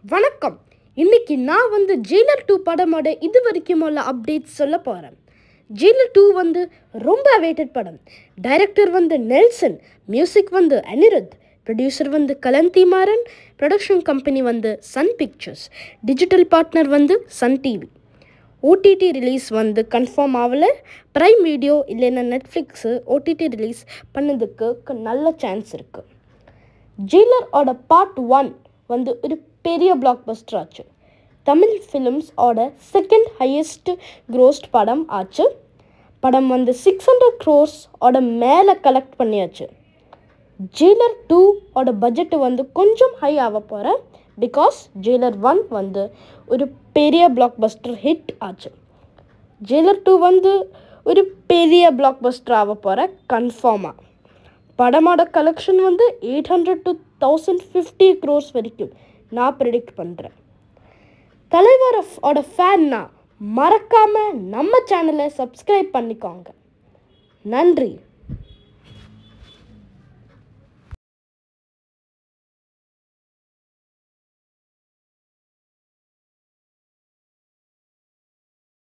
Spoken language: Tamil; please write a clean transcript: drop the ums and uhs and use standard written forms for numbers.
வணக்கம். இன்னைக்கு நான் ஜெயிலர் 2 படமோட இது வரைக்கும் உள்ள அப்டேட்ஸ் சொல்ல போகிறேன். ஜெயிலர் 2 ரொம்ப அவேட்டட் படம். Director Nelson, music Anirudh, producer Kalanithi Maran, production company Sun Pictures, digital partner Sun TV. OTT release confirm ஆகலை. ப்ரைம் வீடியோ இல்லைன்னா நெட்ஃப்ளிக்ஸு ஓடிடி ரிலீஸ் பண்ணதுக்கு நல்ல சான்ஸ் இருக்குது. ஜெயிலரோட பார்ட் 1 ஒரு பெரிய பிளாக் பஸ்டர் ஆச்சு. தமிழ் ஃபிலிம்ஸோட செகண்ட் ஹையஸ்ட் க்ரோஸ்ட் படம் ஆச்சு. படம் 600 crores மேலே கலெக்ட் பண்ணியாச்சு. ஜெயிலர் 2 பட்ஜெட் கொஞ்சம் ஹை ஆக போகிறேன். பிகாஸ் ஜெயிலர் 1 ஒரு பெரிய பிளாக் பஸ்டர் ஹிட் ஆச்சு. ஜெயிலர் 2 ஒரு பெரிய பிளாக் பஸ்டர் ஆக போகிற கன்ஃபார்மாக. படமோட கலெக்ஷன் 800 to 1050 crores வரைக்கும் நான் ப்ரெடிக்ட் பண்ணுறேன். தலைவரோட ஃபேன்னா மறக்காமல் நம்ம சேனலை சப்ஸ்கிரைப் பண்ணிக்கோங்க. நன்றி.